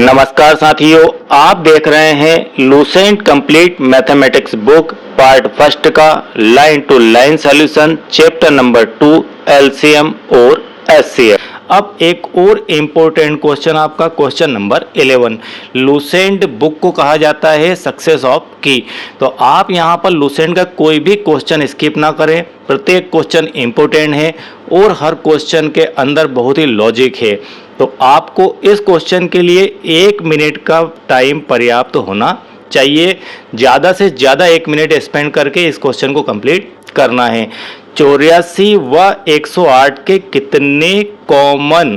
नमस्कार साथियों, आप देख रहे हैं Lucent complete mathematics book part first का line to line solution chapter number 2 LCM और एचसीएफ। अब एक और इम्पोर्टेंट क्वेश्चन आपका क्वेश्चन नंबर 11। लूसेंट बुक को कहा जाता है सक्सेस ऑफ की। तो आप यहाँ पर लूसेंट का कोई भी क्वेश्चन स्किप ना करें, प्रत्येक क्वेश्चन इम्पोर्टेंट है और हर क्वेश्चन के अंदर बहुत ही लॉजिक है। तो आपको इस क्वेश्चन के लिए 1 मिनट का टाइम पर्याप्त होना चाहिए। ज़्यादा से ज़्यादा 1 मिनट स्पेंड करके इस क्वेश्चन को कंप्लीट करना है। 84 व 108 के कितने कॉमन,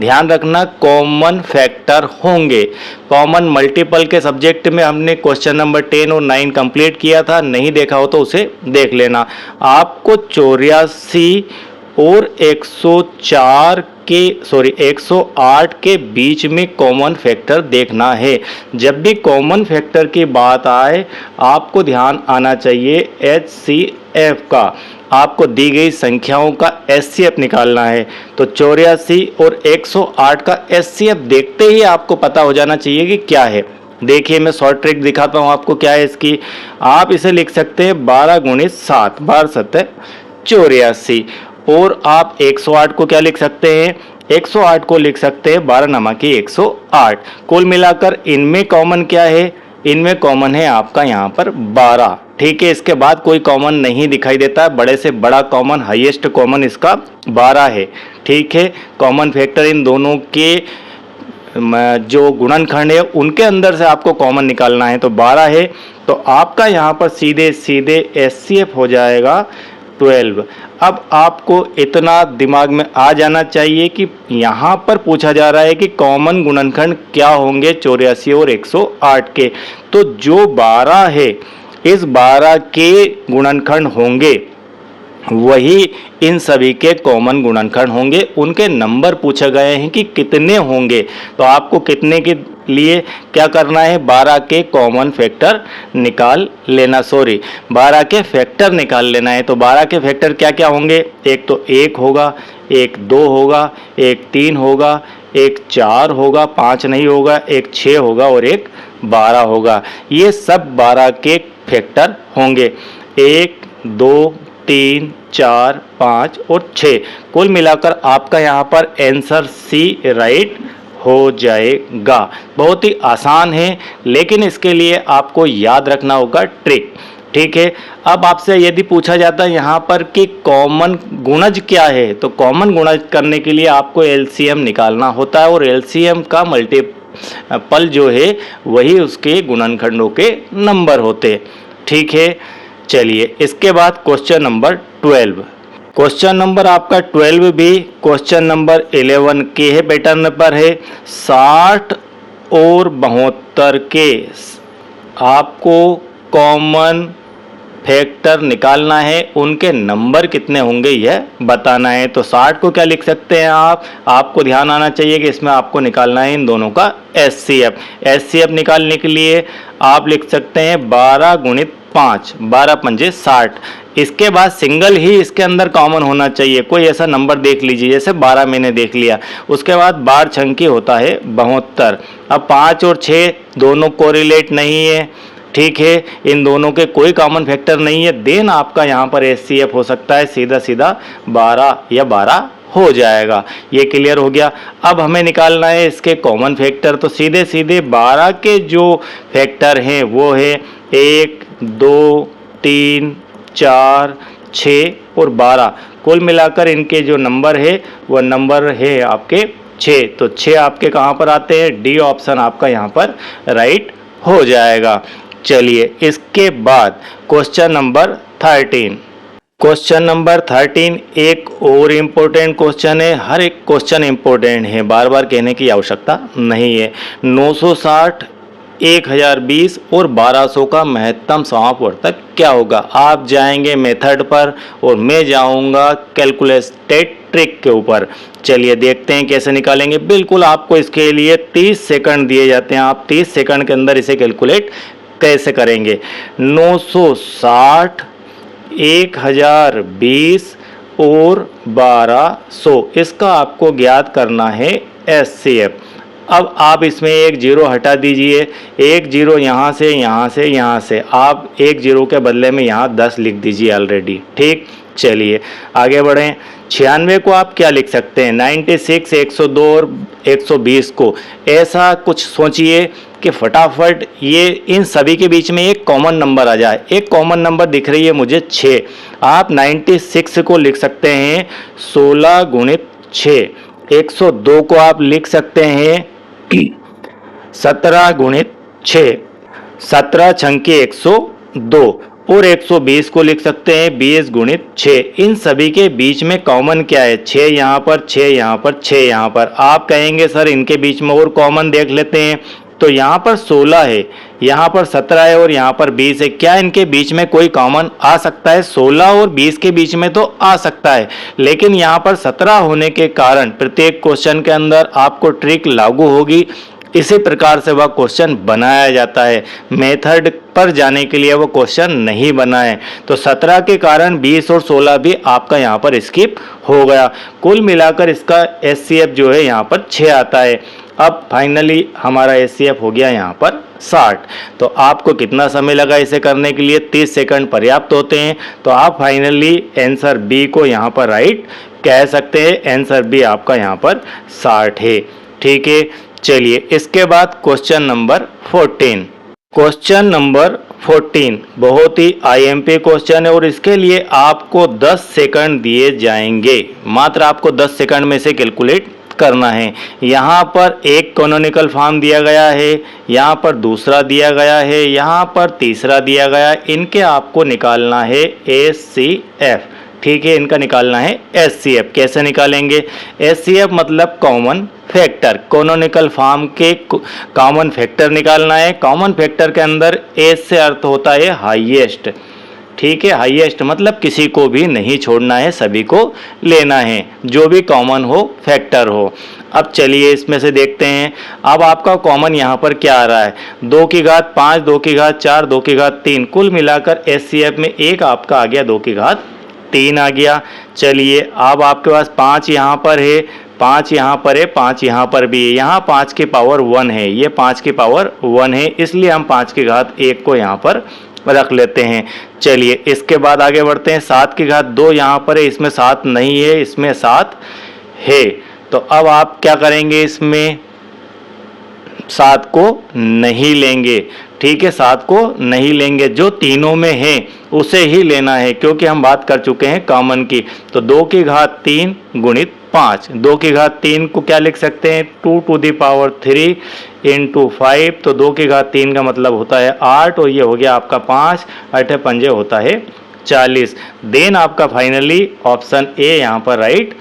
ध्यान रखना, कॉमन फैक्टर होंगे। कॉमन मल्टीपल के सब्जेक्ट में हमने क्वेश्चन नंबर 10 और 9 कंप्लीट किया था, नहीं देखा हो तो उसे देख लेना। आपको 84 और 108 के बीच में कॉमन फैक्टर देखना है। जब भी कॉमन फैक्टर की बात आए आपको ध्यान आना चाहिए एचसीएफ का। आपको दी गई संख्याओं का एचसीएफ निकालना है। तो 84 और 108 का एचसीएफ देखते ही आपको पता हो जाना चाहिए कि क्या है। देखिए मैं शॉर्ट ट्रिक दिखाता हूँ आपको क्या है इसकी। आप इसे लिख सकते हैं 12 गुणित 7, 12 7 84। और आप 108 को क्या लिख सकते हैं, 108 को लिख सकते हैं 12 नमकी 108। कुल मिलाकर इनमें कॉमन क्या है, इनमें कॉमन है आपका यहाँ पर 12। ठीक है, इसके बाद कोई कॉमन नहीं दिखाई देता है। बड़े से बड़ा कॉमन, हाईएस्ट कॉमन इसका 12 है। ठीक है, कॉमन फैक्टर इन दोनों के जो गुणनखंड है उनके अंदर से आपको कॉमन निकालना है। तो 12 है, तो आपका यहाँ पर सीधे सीधे एचसीएफ हो जाएगा 12। अब आपको इतना दिमाग में आ जाना चाहिए कि यहाँ पर पूछा जा रहा है कि कॉमन गुणनखंड क्या होंगे 84 और 108 के। तो जो 12 है इस 12 के गुणनखंड होंगे वही इन सभी के कॉमन गुणनखंड होंगे। उनके नंबर पूछे गए हैं कि कितने होंगे। तो आपको कितने के लिए क्या करना है, 12 के कॉमन फैक्टर निकाल लेना, 12 के फैक्टर निकाल लेना है। तो 12 के फैक्टर क्या क्या होंगे, एक तो 1 होगा, एक 2 होगा, एक 3 होगा, एक 4 होगा, 5 नहीं होगा, एक 6 होगा और एक 12 होगा। ये सब 12 के फैक्टर होंगे। 1 2 3 4 5 और 6। कुल मिलाकर आपका यहाँ पर आंसर सी राइट हो जाएगा। बहुत ही आसान है, लेकिन इसके लिए आपको याद रखना होगा ट्रिक। ठीक है, अब आपसे यदि पूछा जाता है यहाँ पर कि कॉमन गुणज क्या है, तो कॉमन गुणज करने के लिए आपको एलसीएम निकालना होता है और एलसीएम का मल्टीपल जो है वही उसके गुणनखंडों के नंबर होते। ठीक है, चलिए इसके बाद क्वेश्चन नंबर 12। क्वेश्चन नंबर आपका 12 भी क्वेश्चन नंबर 11 के है पैटर्न पर है। 60 और 72 के आपको कॉमन फैक्टर निकालना है, उनके नंबर कितने होंगे यह बताना है। तो 60 को क्या लिख सकते हैं आपको ध्यान आना चाहिए कि इसमें आपको निकालना है इन दोनों का एचसीएफ। एचसीएफ निकालने के लिए आप लिख सकते हैं 12 गुणित 5, 12 पंजे 60। इसके बाद सिंगल ही इसके अंदर कॉमन होना चाहिए। कोई ऐसा नंबर देख लीजिए, जैसे 12 मैंने देख लिया। उसके बाद 12 छंकी होता है 72। अब 5 और 6 दोनों कोरिलेट नहीं है। ठीक है, इन दोनों के कोई कॉमन फैक्टर नहीं है। देन आपका यहाँ पर एचसीएफ हो सकता है सीधा सीधा 12 या 12 हो जाएगा। ये क्लियर हो गया। अब हमें निकालना है इसके कॉमन फैक्टर। तो सीधे सीधे 12 के जो फैक्टर हैं वो है 1 2 3 4 6 और 12। कुल मिलाकर इनके जो नंबर है वह नंबर है आपके 6। तो 6 आपके कहाँ पर आते हैं, डी ऑप्शन आपका यहाँ पर राइट हो जाएगा। चलिए इसके बाद क्वेश्चन नंबर 13। क्वेश्चन नंबर 13 एक और इम्पोर्टेंट क्वेश्चन है। हर एक क्वेश्चन इम्पोर्टेंट है, बार बार कहने की आवश्यकता नहीं है। 960, 1020 और 1200 का महत्तम समापवर्तक क्या होगा। आप जाएंगे मेथड पर और मैं जाऊंगा कैलकुलेटेड ट्रिक के ऊपर। चलिए देखते हैं कैसे निकालेंगे। बिल्कुल आपको इसके लिए 30 सेकंड दिए जाते हैं। आप 30 सेकंड के अंदर इसे कैलकुलेट कैसे करेंगे। 960, 1020 और 1200, इसका आपको ज्ञात करना है एचसीएफ। अब आप इसमें एक जीरो हटा दीजिए, एक जीरो यहाँ से यहाँ से यहाँ से, आप एक जीरो के बदले में यहाँ 10 लिख दीजिए ऑलरेडी। ठीक, चलिए आगे बढ़ें। 96 को आप क्या लिख सकते हैं, 96, 102 और 120 को ऐसा कुछ सोचिए कि फटाफट ये इन सभी के बीच में एक कॉमन नंबर आ जाए। एक कॉमन नंबर दिख रही है मुझे 6, आप 96 को लिख सकते हैं 16 गुणित 6। 102 को आप लिख सकते हैं 17 गुणित 6, 17 छंके 102, और 120 को लिख सकते हैं 20 गुणित 6। इन सभी के बीच में कॉमन क्या है, 6 यहाँ पर, 6 यहाँ पर, 6 यहाँ पर। आप कहेंगे सर इनके बीच में और कॉमन देख लेते हैं, तो यहाँ पर 16 है, यहाँ पर 17 है और यहाँ पर 20 है। क्या इनके बीच में कोई कॉमन आ सकता है? 16 और 20 के बीच में तो आ सकता है, लेकिन यहाँ पर 17 होने के कारण प्रत्येक क्वेश्चन के अंदर आपको ट्रिक लागू होगी। इसी प्रकार से वह क्वेश्चन बनाया जाता है, मेथड पर जाने के लिए वो क्वेश्चन नहीं बना है। तो 17 के कारण 20 और 16 भी आपका यहाँ पर स्किप हो गया। कुल मिलाकर इसका एचसीएफ जो है यहाँ पर 6 आता है। अब फाइनली हमारा एचसीएफ हो गया यहाँ पर 60। तो आपको कितना समय लगा इसे करने के लिए? 30 सेकंड पर्याप्त होते हैं। तो आप फाइनली आंसर बी को यहाँ पर राइट कह सकते हैं। आंसर बी आपका यहाँ पर 60 है। ठीक है, चलिए इसके बाद क्वेश्चन नंबर 14। क्वेश्चन नंबर 14 बहुत ही आईएमपी क्वेश्चन है और इसके लिए आपको 10 सेकंड दिए जाएंगे। मात्र आपको 10 सेकंड में से कैलकुलेट करना है। यहाँ पर एक कैनोनिकल फॉर्म दिया गया है, यहाँ पर दूसरा दिया गया है, यहाँ पर तीसरा दिया गया है। इनके आपको निकालना है एचसीएफ। ठीक है, इनका निकालना है एचसीएफ। कैसे निकालेंगे? एचसीएफ मतलब कॉमन फैक्टर, कैनोनिकल फॉर्म के कॉमन फैक्टर निकालना है। कॉमन फैक्टर के अंदर एच से अर्थ होता है हाईएस्ट। ठीक है, हाईएस्ट मतलब किसी को भी नहीं छोड़ना है, सभी को लेना है, जो भी कॉमन हो फैक्टर हो। अब चलिए इसमें से देखते हैं। अब आपका कॉमन यहाँ पर क्या आ रहा है? 2 की घात 5, 2 की घात 4, 2 की घात 3। कुल मिलाकर एचसीएफ में एक आपका आ गया 2 की घात 3 आ गया। चलिए अब आपके पास 5 यहाँ पर है, 5 यहाँ पर है, 5 यहाँ पर भी है। यहाँ 5 की पावर 1 है, ये 5 की पावर 1 है, इसलिए हम 5 की घात 1 को यहाँ पर रख लेते हैं। चलिए इसके बाद आगे बढ़ते हैं। 7 की घात 2 यहाँ पर है, इसमें 7 नहीं है, इसमें 7 है। तो अब आप क्या करेंगे? इसमें 7 को नहीं लेंगे। ठीक है, 7 को नहीं लेंगे, जो तीनों में है उसे ही लेना है, क्योंकि हम बात कर चुके हैं कॉमन की। तो 2 की घात 3 गुणित 5, 2 की घात 3 को क्या लिख सकते हैं? 2 टू द पावर 3 इंटू 5। तो 2 की घात 3 का मतलब होता है 8, और ये हो गया आपका 5, 8 पंजे होता है 40। देन आपका फाइनली ऑप्शन ए यहाँ पर राइट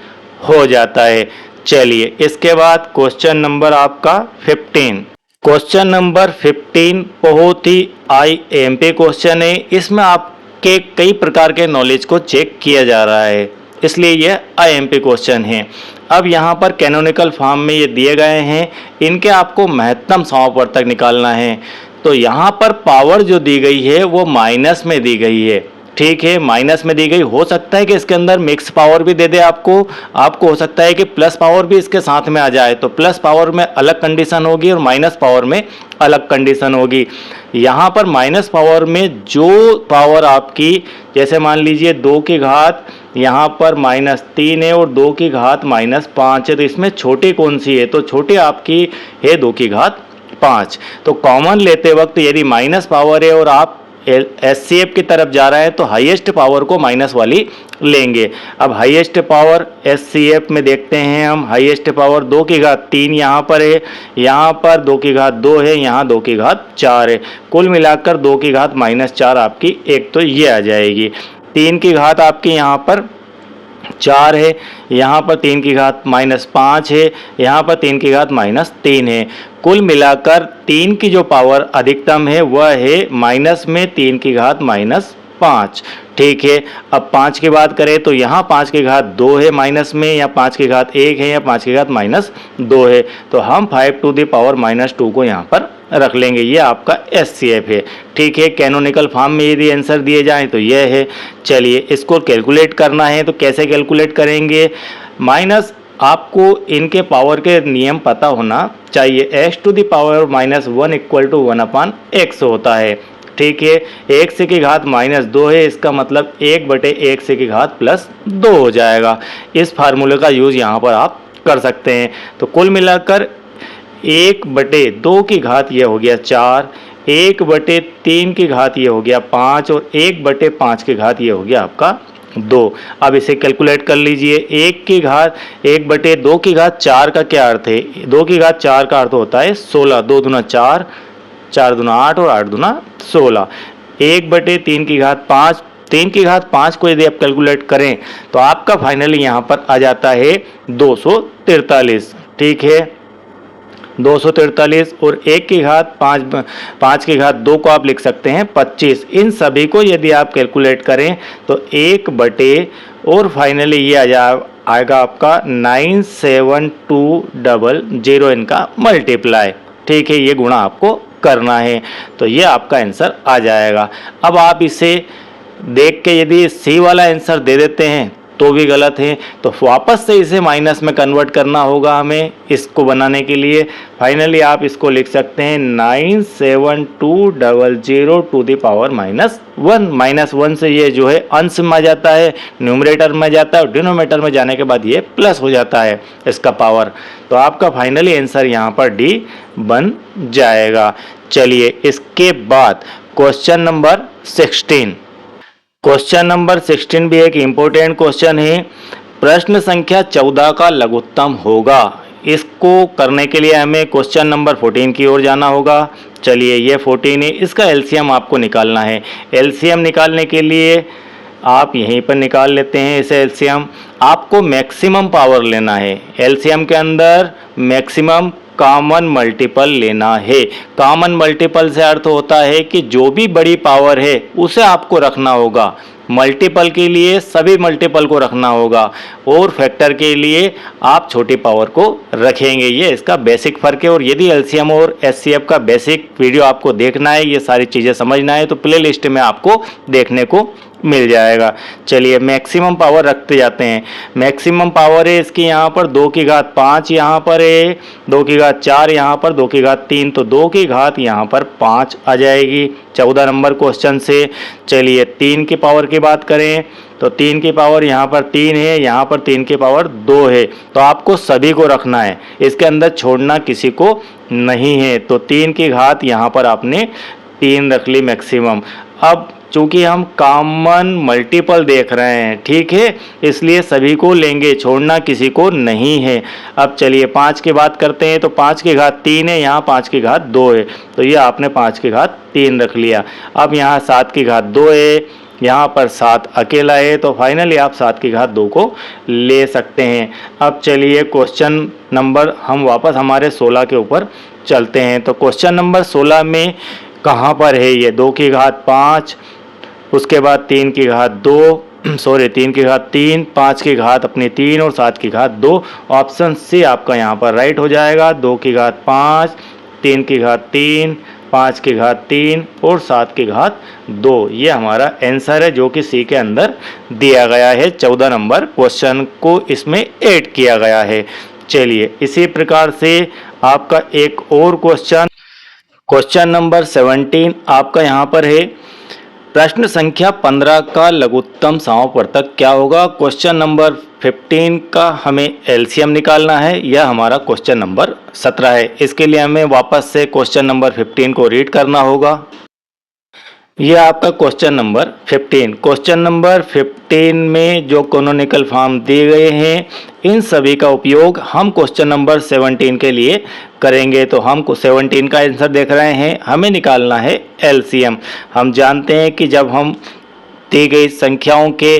हो जाता है। चलिए इसके बाद क्वेश्चन नंबर आपका 15। क्वेश्चन नंबर 15 बहुत ही आईएमपी क्वेश्चन है। इसमें आपके कई प्रकार के नॉलेज को चेक किया जा रहा है, इसलिए यह आईएमपी क्वेश्चन है। अब यहाँ पर कैनोनिकल फॉर्म में ये दिए गए हैं, इनके आपको महत्तम समापर तक निकालना है। तो यहाँ पर पावर जो दी गई है वो माइनस में दी गई है। ठीक है, माइनस में दी गई। हो सकता है कि इसके अंदर मिक्स पावर भी दे दे आपको हो सकता है कि प्लस पावर भी इसके साथ में आ जाए। तो प्लस पावर में अलग कंडीशन होगी और माइनस पावर में अलग कंडीशन होगी। यहाँ पर माइनस पावर में जो पावर आपकी, जैसे मान लीजिए 2 की घात यहाँ पर -3 है और 2 की घात -5 है, तो इसमें छोटी कौन सी है? तो छोटी आपकी है 2 की घात 5। तो कॉमन लेते वक्त यदि माइनस पावर है और आप एचसीएफ की तरफ जा रहे हैं तो हाईएस्ट पावर को माइनस वाली लेंगे। अब हाईएस्ट पावर एचसीएफ में देखते हैं हम। हाईएस्ट पावर 2 की घात 3 यहाँ पर है, यहाँ पर 2 की घात 2 है, यहाँ 2 की घात 4 है। कुल मिलाकर 2 की घात -4 आपकी एक तो ये आ जाएगी। 3 की घात आपकी यहाँ पर 4 है, यहाँ पर 3 की घात -5 है, यहाँ पर 3 की घात -3 है। कुल मिलाकर 3 की जो पावर अधिकतम है वह है माइनस में 3 की घात -5। ठीक है, अब 5 की बात करें तो यहाँ 5 की घात 2 है माइनस में, या 5 की घात 1 है, या 5 की घात -2 है। तो हम 5 टू द पावर -2 को यहाँ पर रख लेंगे। ये आपका एचसीएफ है। ठीक है, कैनोनिकल फॉर्म में यदि आंसर दिए जाए तो यह है। चलिए इसको कैलकुलेट करना है, तो कैसे कैलकुलेट करेंगे? आपको इनके पावर के नियम पता होना चाहिए। x to the power -1 equal to 1/x होता है, ठीक है। x की घात -2 है, इसका मतलब 1/x की घात +2 हो जाएगा। इस फार्मूले का यूज़ यहाँ पर आप कर सकते हैं। तो कुल मिलाकर 1/2 की घात ये हो गया 4, 1/3 की घात ये हो गया 5 और 1/5 की घात ये हो गया आपका 2। अब इसे कैलकुलेट कर लीजिए। 1/2 की घात 4 का क्या अर्थ है? 2 की घात 4 का अर्थ होता है 16। 2 दूना 4, 4 दूना 8 और 8 दूना 16। 1/3 की घात 5, 3 की घात 5 को यदि आप कैलकुलेट करें तो आपका फाइनली यहाँ पर आ जाता है 243, ठीक है। 243 और 1 की घात 5 की घात 2 को आप लिख सकते हैं 25। इन सभी को यदि आप कैलकुलेट करें तो 1 और फाइनली ये आएगा आपका 97200 इनका मल्टीप्लाई, ठीक है। ये गुणा आपको करना है तो ये आपका आंसर आ जाएगा। अब आप इसे देख के यदि सी वाला आंसर दे देते हैं तो भी गलत है, तो वापस से इसे माइनस में कन्वर्ट करना होगा हमें इसको बनाने के लिए। फाइनली आप इसको लिख सकते हैं 97200 टू द पावर -1। -1 से ये जो है अंश में आ जाता है, न्यूमरेटर में जाता है और डिनोमिनेटर में जाने के बाद ये प्लस हो जाता है इसका पावर। तो आपका फाइनली आंसर यहाँ पर डी बन जाएगा। चलिए इसके बाद क्वेश्चन नंबर 16। क्वेश्चन नंबर 16 भी एक इम्पोर्टेंट क्वेश्चन है। प्रश्न संख्या 14 का लघुत्तम होगा। इसको करने के लिए हमें क्वेश्चन नंबर 14 की ओर जाना होगा। चलिए ये 14 है, इसका एलसीएम आपको निकालना है। एलसीएम निकालने के लिए आप यहीं पर निकाल लेते हैं इसे एलसीएम। आपको मैक्सिमम पावर लेना है। एलसीएम के अंदर मैक्सिमम कॉमन मल्टीपल लेना है। कॉमन मल्टीपल से अर्थ होता है कि जो भी बड़ी पावर है उसे आपको रखना होगा। मल्टीपल के लिए सभी मल्टीपल को रखना होगा और फैक्टर के लिए आप छोटी पावर को रखेंगे। ये इसका बेसिक फ़र्क है। और यदि एलसीएम और एचसीएफ का बेसिक वीडियो आपको देखना है, ये सारी चीज़ें समझना है, तो प्ले लिस्ट में आपको देखने को मिल जाएगा। चलिए मैक्सिमम पावर रखते जाते हैं। मैक्सिमम पावर है इसकी यहाँ पर 2 की घात 5 यहाँ पर है, 2 की घात 4 यहाँ पर, 2 की घात 3, तो 2 की घात यहाँ पर 5 आ जाएगी 14 नंबर क्वेश्चन से। चलिए 3 की पावर की बात करें तो 3 की पावर यहाँ पर 3 है, यहाँ पर 3 की पावर 2 है। तो आपको सभी को रखना है, इसके अंदर छोड़ना किसी को नहीं है। तो 3 की घात यहाँ पर आपने 3 रख ली मैक्सिमम। अब चूंकि हम कॉमन मल्टीपल देख रहे हैं, ठीक है, इसलिए सभी को लेंगे, छोड़ना किसी को नहीं है। अब चलिए 5 की बात करते हैं तो 5 की घात 3 है, यहाँ 5 की घात 2 है, तो ये आपने 5 की घात 3 रख लिया। अब यहाँ 7 की घात 2 है, यहाँ पर 7 अकेला है, तो फाइनली आप 7 की घात 2 को ले सकते हैं। अब चलिए क्वेश्चन नंबर हम वापस हमारे 16 के ऊपर चलते हैं। तो क्वेश्चन नंबर 16 में कहाँ पर है ये? 2 की घात 5, उसके बाद 3 की घात 2, 3 की घात 3, 5 की घात अपनी 3 और 7 की घात 2। ऑप्शन सी आपका यहाँ पर राइट हो जाएगा। 2 की घात 5, 3 की घात 3, 5 की घात 3 और 7 की घात 2। ये हमारा आंसर है जो कि सी के अंदर दिया गया है। 14 नंबर क्वेश्चन को इसमें ऐड किया गया है। चलिए इसी प्रकार से आपका एक और क्वेश्चन नंबर 17 आपका यहाँ पर है। प्रश्न संख्या 15 का लघुत्तम समापवर्तक क्या होगा? क्वेश्चन नंबर 15 का हमें एलसीएम निकालना है। यह हमारा क्वेश्चन नंबर 17 है। इसके लिए हमें वापस से क्वेश्चन नंबर 15 को रीड करना होगा। यह आपका क्वेश्चन नंबर 15। क्वेश्चन नंबर 15 में जो कैनोनिकल फॉर्म दिए गए हैं, इन सभी का उपयोग हम क्वेश्चन नंबर 17 के लिए करेंगे। तो हम 17 का आंसर देख रहे हैं, हमें निकालना है एलसीएम। हम जानते हैं कि जब हम दी गई संख्याओं के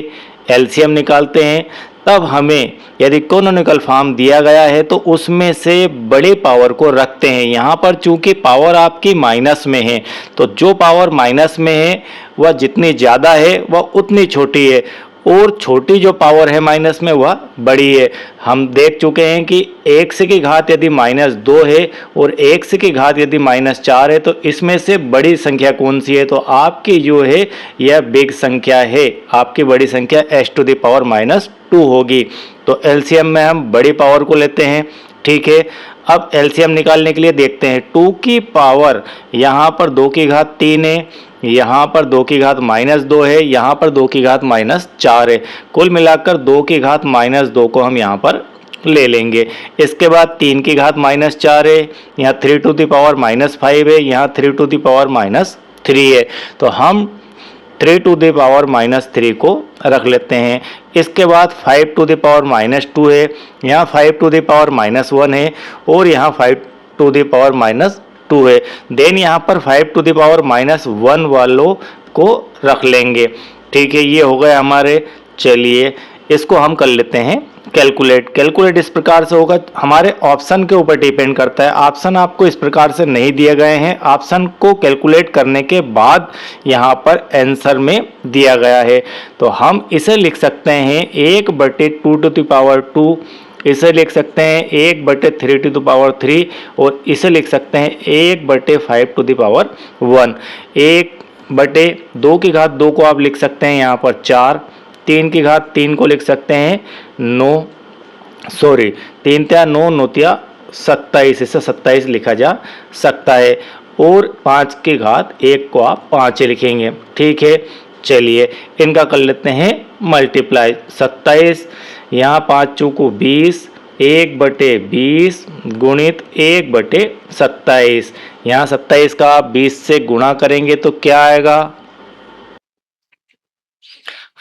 एलसीएम निकालते हैं तब हमें यदि कैनोनिकल फॉर्म दिया गया है तो उसमें से बड़ी पावर को रखते हैं। यहाँ पर चूंकि पावर आपकी माइनस में है, तो जो पावर माइनस में है वह जितनी ज़्यादा है वह उतनी छोटी है, और छोटी जो पावर है माइनस में वह बड़ी है। हम देख चुके हैं कि x की घात यदि -2 है और x की घात यदि -4 है तो इसमें से बड़ी संख्या कौन सी है, तो आपकी जो है यह बिग संख्या है, आपकी बड़ी संख्या h⁻² होगी। तो एलसीएम में हम बड़ी पावर को लेते हैं। ठीक है, अब एलसीएम निकालने के लिए देखते हैं 2 की पावर, यहाँ पर 2 की घात 3 है, यहाँ पर 2 की घात -2 है, यहाँ पर 2 की घात -4 है। कुल मिलाकर 2 की घात -2 को हम यहाँ पर ले लेंगे। इसके बाद 3 की घात -4 है, यहाँ 3⁻⁻5 है, यहाँ 3⁻3 है। तो हम 3⁻³ को रख लेते हैं। इसके बाद 5⁻2 है, यहाँ 5⁻1 है और यहाँ 5⁻2 है। देन यहाँ पर 5⁻1 वालों को रख लेंगे। ठीक है, ये हो गए हमारे। चलिए इसको हम कर लेते हैं कैलकुलेट इस प्रकार से होगा। हमारे ऑप्शन के ऊपर डिपेंड करता है, ऑप्शन आपको इस प्रकार से नहीं दिए गए हैं। ऑप्शन को कैलकुलेट करने के बाद यहाँ पर आंसर में दिया गया है, तो हम इसे लिख सकते हैं 1/2⁻², इसे लिख सकते हैं 1/3⁻³ और इसे लिख सकते हैं 1/5⁻1। 1/2 की घात 2 को आप लिख सकते हैं यहाँ पर 4, 3 की घात 3 को लिख सकते हैं 9, 3 × 9 9 × 27, इसे 27 लिखा जा सकता है। और 5 की घात 1 को आप 5 लिखेंगे। ठीक है, चलिए इनका कर लेते हैं मल्टीप्लाई। 27 यहाँ 5 चौको 20, 1/20 गुणित 1/27। यहाँ 27 का आप 20 से गुणा करेंगे तो क्या आएगा,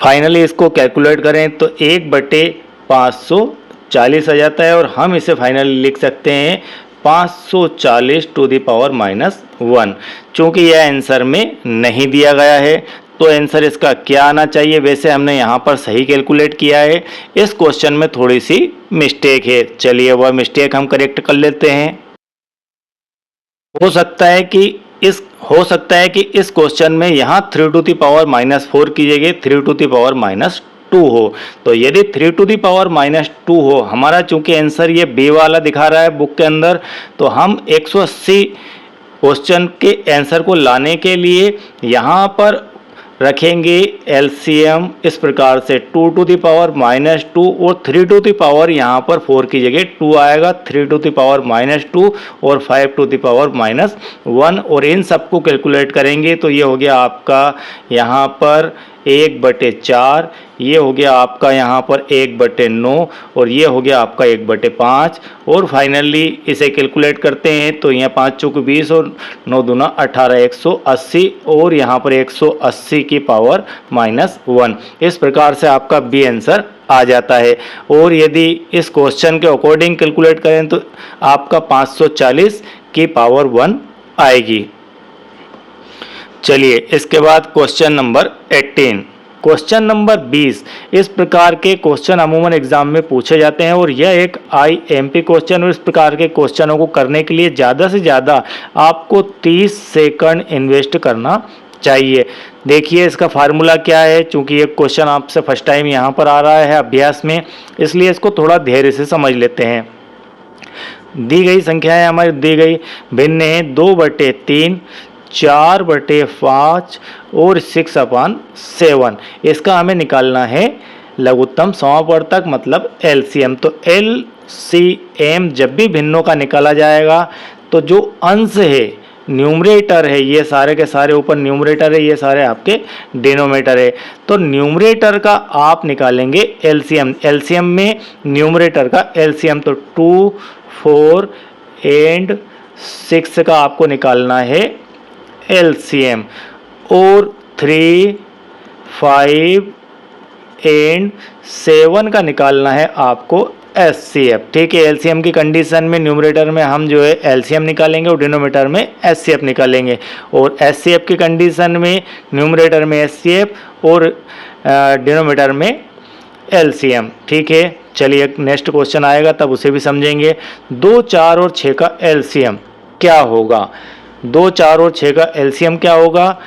फाइनली इसको कैलकुलेट करें तो 1/540 आ जाता है और हम इसे फाइनली लिख सकते हैं 540⁻1। चूंकि यह आंसर में नहीं दिया गया है तो आंसर इसका क्या आना चाहिए। वैसे हमने यहाँ पर सही कैलकुलेट किया है, इस क्वेश्चन में थोड़ी सी मिस्टेक है। चलिए वह मिस्टेक हम करेक्ट कर लेते हैं। हो सकता है कि इस क्वेश्चन में यहाँ 3⁻⁻4 की जगह 3⁻⁻2 हो। तो यदि 3⁻⁻2 हो, हमारा चूंकि आंसर ये बी वाला दिखा रहा है बुक के अंदर, तो हम 180 क्वेश्चन के आंसर को लाने के लिए यहाँ पर रखेंगे एलसीएम इस प्रकार से 2⁻⁻2 और 3 यहाँ पर 4 की जगह 2 आएगा, 3⁻⁻2 और 5⁻1 और इन सबको कैलकुलेट करेंगे तो ये हो गया आपका यहाँ पर 1/4, ये हो गया आपका यहाँ पर 1/9 और ये हो गया आपका 1/5 और फाइनली इसे कैलकुलेट करते हैं तो यहाँ 5 चौको 20 और 9 दूना 18, 180 और यहाँ पर 180 की पावर -1। इस प्रकार से आपका बी आंसर आ जाता है। और यदि इस क्वेश्चन के अकॉर्डिंग कैलकुलेट करें तो आपका 540 की पावर 1 आएगी। चलिए इसके बाद क्वेश्चन नंबर 18, क्वेश्चन नंबर 20। इस प्रकार के क्वेश्चन अमूमन एग्जाम में पूछे जाते हैं और यह एक IMP क्वेश्चन और इस प्रकार के क्वेश्चनों को करने के लिए ज़्यादा से ज़्यादा आपको 30 सेकंड इन्वेस्ट करना चाहिए। देखिए इसका फार्मूला क्या है, चूंकि ये क्वेश्चन आपसे फर्स्ट टाइम यहाँ पर आ रहा है अभ्यास में, इसलिए इसको थोड़ा धैर्य से समझ लेते हैं। दी गई संख्याएं हमारी दी गई भिन्न है 2/3, 4/5 और 6/7। इसका हमें निकालना है लघुत्तम समापवर्तक मतलब एलसीएम। तो एलसीएम जब भी भिन्नों का निकाला जाएगा तो जो अंश है न्यूमरेटर है, ये सारे के सारे ऊपर न्यूमरेटर है, ये सारे आपके डिनोमिनेटर है। तो न्यूमरेटर का आप निकालेंगे एलसीएम, एलसीएम में न्यूमरेटर का एलसीएम तो 2, 4 एंड 6 का आपको निकालना है एलसीएम और 3, 5 एंड 7 का निकालना है आपको एचसीएफ। ठीक है, एलसीएम की कंडीशन में न्यूमरेटर में हम जो है एलसीएम निकालेंगे और डिनोमिनेटर में एचसीएफ निकालेंगे और एचसीएफ की कंडीशन में न्यूमरेटर में एचसीएफ और डिनोमिनेटर में एलसीएम। ठीक है, चलिए नेक्स्ट क्वेश्चन आएगा तब उसे भी समझेंगे। 2, 4 और 6 का एलसीएम क्या होगा। 2, 4 और 6 का एलसीएम क्या होगा,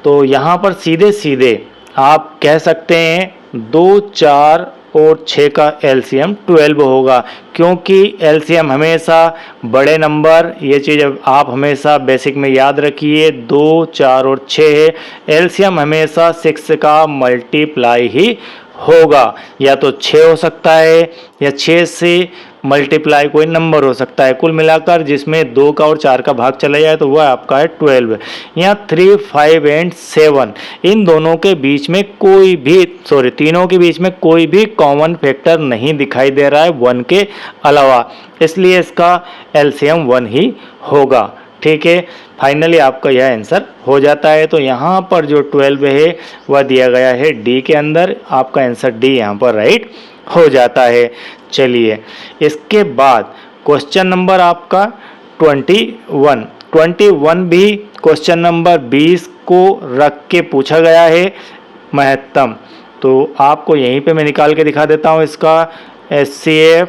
तो यहाँ पर सीधे सीधे आप कह सकते हैं 2, 4 और 6 का एलसीएम 12 होगा, क्योंकि एलसीएम हमेशा बड़े नंबर, ये चीज़ आप हमेशा बेसिक में याद रखिए, 2, 4 और 6 है, एलसीएम हमेशा 6 का मल्टीप्लाई ही होगा, या तो 6 हो सकता है या 6 से मल्टीप्लाई कोई नंबर हो सकता है। कुल मिलाकर जिसमें 2 का और 4 का भाग चला जाए तो वह आपका है 12। यहाँ 3, 5 एंड 7 इन दोनों के बीच में कोई भी तीनों के बीच में कोई भी कॉमन फैक्टर नहीं दिखाई दे रहा है 1 के अलावा, इसलिए इसका एलसीएम 1 ही होगा। ठीक है, फाइनली आपका यह आंसर हो जाता है। तो यहाँ पर जो 12 है वह दिया गया है डी के अंदर, आपका आंसर डी यहाँ पर राइट हो जाता है। चलिए इसके बाद क्वेश्चन नंबर आपका 21 भी क्वेश्चन नंबर 20 को रख के पूछा गया है महत्तम। तो आपको यहीं पे मैं निकाल के दिखा देता हूँ इसका एचसीएफ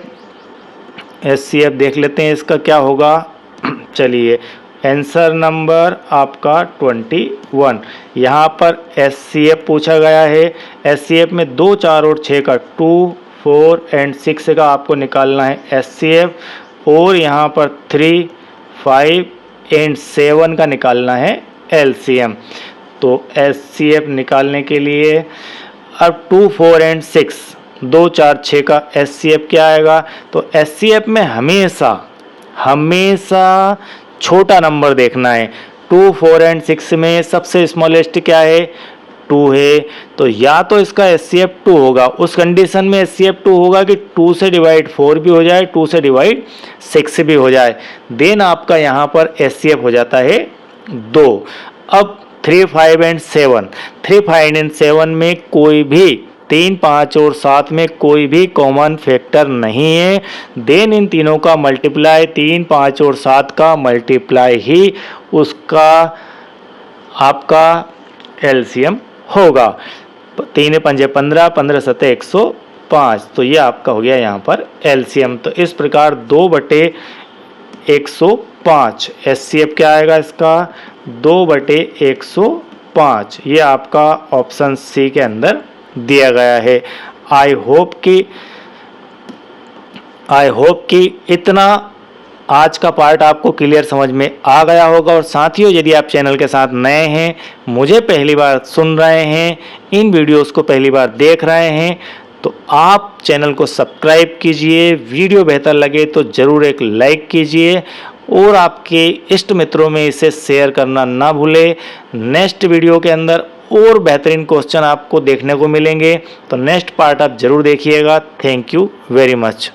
देख लेते हैं इसका क्या होगा। चलिए आंसर नंबर आपका 21, यहाँ पर एचसीएफ पूछा गया है। एचसीएफ में 2, 4 और 6 का 2, 4 एंड 6 का आपको निकालना है एचसीएफ, और यहाँ पर 3, 5 एंड 7 का निकालना है एलसीएम। तो एचसीएफ निकालने के लिए अब 2, 4 एंड 6 2, 4, 6 का एचसीएफ क्या आएगा, तो एचसीएफ में हमेशा छोटा नंबर देखना है। 2, 4 एंड 6 में सबसे स्मॉलेस्ट क्या है 2 है, तो या तो इसका एचसीएफ 2 होगा, उस कंडीशन में एचसीएफ 2 होगा कि 2 से डिवाइड 4 भी हो जाए, 2 से डिवाइड 6 भी हो जाए, देन आपका यहाँ पर एचसीएफ हो जाता है 2। अब 3, 5 एंड 7 में कोई भी 3, 5 और 7 में कोई भी कॉमन फैक्टर नहीं है, देन इन तीनों का मल्टीप्लाई 3, 5 और 7 का मल्टीप्लाई ही उसका आपका एलसीएम होगा। 3 पंजे 15, 15 सते 105, तो ये आपका हो गया यहाँ पर एलसीएम। तो इस प्रकार 2/105 एचसीएफ क्या आएगा इसका 2/105, ये आपका ऑप्शन सी के अंदर दिया गया है। आई होप कि इतना आज का पार्ट आपको क्लियर समझ में आ गया होगा। और साथियों यदि आप चैनल के साथ नए हैं, मुझे पहली बार सुन रहे हैं, इन वीडियोस को पहली बार देख रहे हैं, तो आप चैनल को सब्सक्राइब कीजिए, वीडियो बेहतर लगे तो ज़रूर एक लाइक कीजिए और आपके इष्ट मित्रों में इसे शेयर करना ना भूलें। नेक्स्ट वीडियो के अंदर और बेहतरीन क्वेश्चन आपको देखने को मिलेंगे, तो नेक्स्ट पार्ट आप ज़रूर देखिएगा। Thank you very much.